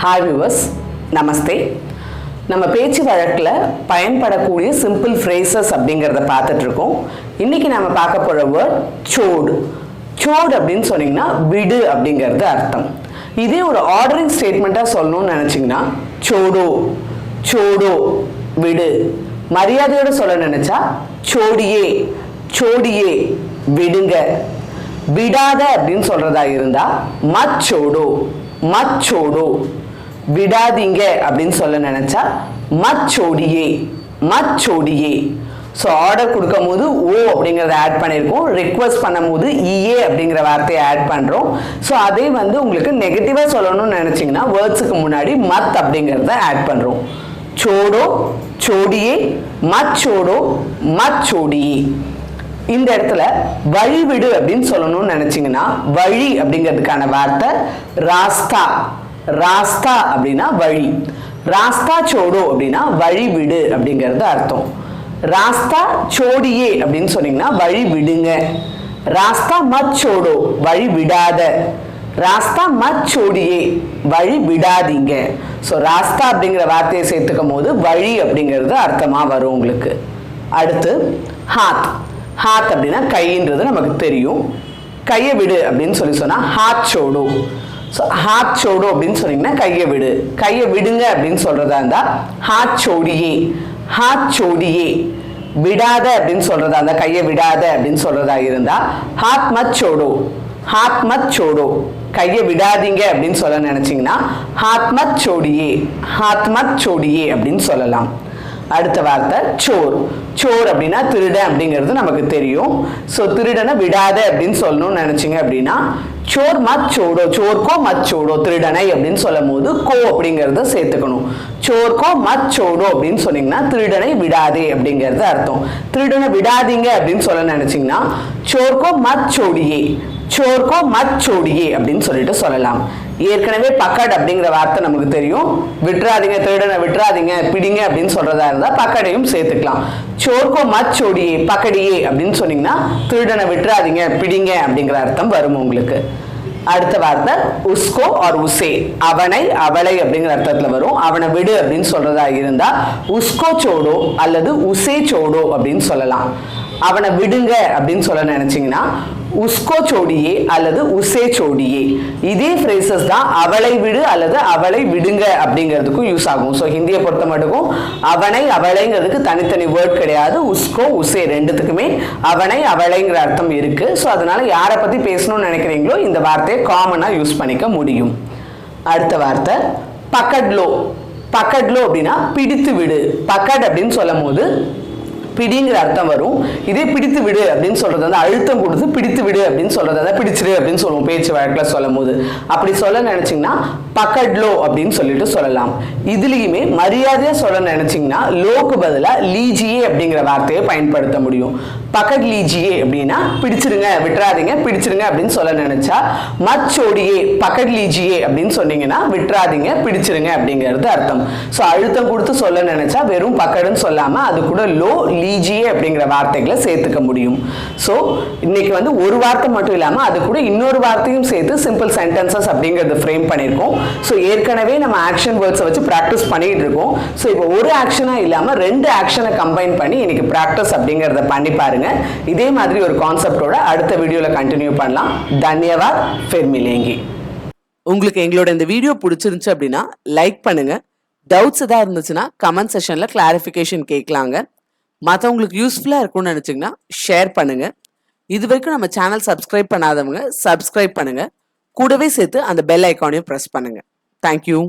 Hi viewers, நமஸ்தே. நம்ம பேச்சு வழக்கில் பயன்படக்கூடிய சிம்பிள் ஃப்ரேசஸ் அப்படிங்கிறத பார்த்துட்டு இருக்கோம். இன்னைக்கு நம்ம பார்க்க போகிற வேர்ட் சோடு. சோடு அப்படின்னு சொன்னீங்கன்னா விடு அப்படிங்கிறது அர்த்தம். இதே ஒரு ஆர்டரிங் ஸ்டேட்மெண்ட்டாக சொல்லணும்னு நினச்சிங்கன்னா சோடோ சோடோ விடு. மரியாதையோடு சொல்ல நினச்சா சோடியே சோடியே விடுங்க. விடாத அப்படின்னு சொல்றதா இருந்தா மச்சோடோ மச்சோடோ. விடாதீங்க அப்படின்னு சொல்ல நினைச்சா மச்சோடியே மச்சோடியே. ஸோ ஆர்டர் கொடுக்கும் போது ஓ அப்படிங்கிறத ஆட் பண்ணியிருக்கோம். ரிக்வஸ்ட் பண்ணும் போது இஏ அப்படிங்கிற வார்த்தையை ஆட் பண்ணுறோம். ஸோ அதே வந்து உங்களுக்கு நெகட்டிவாக சொல்லணும்னு நினச்சிங்கன்னா வேர்ட்ஸுக்கு முன்னாடி மத் அப்படிங்கிறத ஆட் பண்ணுறோம். சோடோ சோடியே மச்சோடோ மச்சோடியே. இந்த இடத்துல வழிவிடு அப்படின்னு சொல்லணும்னு நினைச்சீங்கன்னா வழி அப்படிங்கிறதுக்கான வார்த்தை ராஸ்தா. ராஸ்தா அப்படின்னா வழி. ராஸ்தா சோடோ அப்படின்னா வழிவிடு அப்படிங்கிறது அர்த்தம். ராஸ்தா சோடியே அப்படின்னு சொன்னீங்கன்னா வழி விடுங்க. ராஸ்தா மத் சோடோ வழி விடாத. ராஸ்தா மத் சோடியே வழி விடாதீங்க. ஸோ ராஸ்தா அப்படிங்கிற வார்த்தையை சேர்த்துக்கும் போது வழி அப்படிங்கிறது அர்த்தமா வரும் உங்களுக்கு. அடுத்து ஹாத். ஹாத் அப்படின்னா கைன்றது நமக்கு தெரியும். கையை விடு அப்படின்னு சொன்னா ஹாத் சோடோ. ஸோ ஹாத் சோடோ அப்படின்னு சொன்னீங்கன்னா கையை விடு. கையை விடுங்க அப்படின்னு சொல்றதா இருந்தா ஹாத் சோடியே ஹாத் சோடியே. விடாத அப்படின்னு சொல்றதா இருந்தா கையை விடாத அப்படின்னு சொல்றதா இருந்தா ஹாத் மத் சோடோ ஹாத் மத் சோடோ. கையை விடாதீங்க அப்படின்னு சொல்ல நினைச்சீங்கன்னா ஹாத் மத் சோடியே ஹாத் மத் சோடியே அப்படின்னு சொல்லலாம். அடுத்த வார்த்தை சோர். சோர் அப்படின்னா திருடன் அப்படிங்கிறது நமக்கு தெரியும். ஸோ திருடனை விடாத அப்படின்னு சொல்லணும்னு நினைச்சிங்க அப்படின்னா சோர் மத் சோடோ. சோர்கோ மத் சோடோ. திருடனை அப்படின்னு சொல்லும் போது கோ அப்படிங்கிறத சேர்த்துக்கணும். சோர்கோ மத் சோடோ அப்படின்னு சொன்னீங்கன்னா திருடனை விடாதே அப்படிங்கிறது அர்த்தம். திருடனை விடாதீங்க அப்படின்னு சொல்ல நினைச்சீங்கன்னா சோர்கோ மத் சோடியே சோர்கோ மத் சோடியே அப்படின்னு சொல்லிட்டு சொல்லலாம். ஏற்கனவே பக்கட் அப்படிங்கிற வார்த்தை நமக்கு தெரியும். விட்டுறாதீங்க, திருடனை விட்டுறாதீங்க, பிடிங்க அப்படின்னு சொல்றதா இருந்தா பக்கடையும் சேர்த்துக்கலாம். சோர்கோ மத் சோடியே பக்கடியே அப்படின்னு சொன்னீங்கன்னா திருடனை விட்டுறாதீங்க, பிடிங்க அப்படிங்கிற அர்த்தம் வரும் உங்களுக்கு. அடுத்த வார்த்தை உஸ்கோ ஆர் உசே. அவனை அவளை அப்படிங்கிற அர்த்தத்துல வரும். அவனை விடு அப்படின்னு சொல்றதா இருந்தா உஸ்கோ சோடோ அல்லது உசே சோடோ அப்படின்னு சொல்லலாம். அவனை விடுங்க அப்படின்னு சொல்ல நினைச்சீங்கன்னா உஸ்கோ சோடியே அல்லது உசே சோடியே. இதே ஃப்ரேசஸ் தான் அவளை விடு அல்லது அவளை விடுங்க அப்படிங்கிறதுக்கும் யூஸ் ஆகும். ஸோ ஹிந்தியை பொறுத்த மட்டுக்கும் அவனை அவளைங்கிறதுக்கு தனித்தனி வேர்ட் கிடையாது. உஸ்கோ உசே ரெண்டுத்துக்குமே அவனை அவளைங்கிற அர்த்தம் இருக்கு. ஸோ அதனால யாரை பத்தி பேசணும்னு நினைக்கிறீங்களோ இந்த வார்த்தையை காமனா யூஸ் பண்ணிக்க முடியும். அடுத்த வார்த்தை பக்கட்லோ. பக்கட்லோ அப்படின்னா பிடித்து விடு. பக்கட் அப்படின்னு சொல்லும் போது பிடிங்கிற அர்த்தம் வரும். இதே பிடித்து விடு அப்படின்னு சொல்றது வந்து அழுத்தம் கொடுத்து பிடித்து விடு அப்படின்னு சொல்றது அதான் பிடிச்சிரு அப்படின்னு சொல்லுவோம் பேச்சு வழக்கில் சொல்லும் போது. அப்படி சொல்ல நினைச்சீங்கன்னா பக்கட்லோ அப்படின்னு சொல்லிட்டு சொல்லலாம். இதுலயுமே மரியாதையா சொல்ல நினைச்சீங்கன்னா லோக்கு பதிலா லீஜியே அப்படிங்கிற வார்த்தையை பயன்படுத்த முடியும். பக்கட் லீஜியே அப்படின்னா பிடிச்சிருங்க விட்டுறாதீங்க பிடிச்சிருங்க அப்படின்னு சொல்ல நினைச்சா மச்சோடியே பக்கட் லீஜியே அப்படின்னு சொன்னீங்கன்னா விட்டுறாதீங்க பிடிச்சிருங்க அப்படிங்கிறது அர்த்தம். ஸோ அழுத்தம் கொடுத்து சொல்ல நினைச்சா வெறும் பக்கடுன்னு சொல்லாம அது கூட லோ லீஜியே அப்படிங்கிற வார்த்தைகளை சேர்த்துக்க முடியும். ஸோ இன்னைக்கு வந்து ஒரு வார்த்தை மட்டும் இல்லாம அது கூட இன்னொரு வார்த்தையும் சேர்த்து சிம்பிள் சென்டென்சஸ் அப்படிங்கிறது ஃப்ரேம் பண்ணியிருக்கோம். ஸோ ஏற்கனவே நம்ம ஆக்ஷன் வேர்ட்ஸை வச்சு ப்ராக்டிஸ் பண்ணிட்டு இருக்கோம். ஸோ இப்போ ஒரு ஆக்ஷனா இல்லாம ரெண்டு ஆக்ஷனை கம்பைன் பண்ணி இன்னைக்கு ப்ராக்டிஸ் அப்படிங்கிறத பண்ணி பாருங்க. இதே மாதிரி ஒரு கான்செப்டோட அடுத்த வீடியோல கண்டினியூ பண்ணலாம். தன்யவாத். ஃபிர் மிலேங்கி. உங்களுக்கு எங்களோட இந்த வீடியோ பிடிச்சிருந்துச்சு அப்படின்னா லைக் பண்ணுங்க. டவுட்ஸ் ஏதாவது இருந்துச்சுன்னா கமெண்ட் செக்ஷன்ல கிளாரிஃபிகேஷன் கேட்கலாங்க. மற்றவங்களுக்கு யூஸ்ஃபுல்லாக இருக்கும்னு நினச்சிங்கன்னா ஷேர் பண்ணுங்க. இது வரைக்கும் நம்ம சேனல் சப்ஸ்கிரைப் பண்ணாதவங்க சப்ஸ்கிரைப் பண்ணுங்க. கூடவே சேர்த்து அந்த பெல் ஐக்கானையும் ப்ரெஸ் பண்ணுங்க. தேங்க்யூ.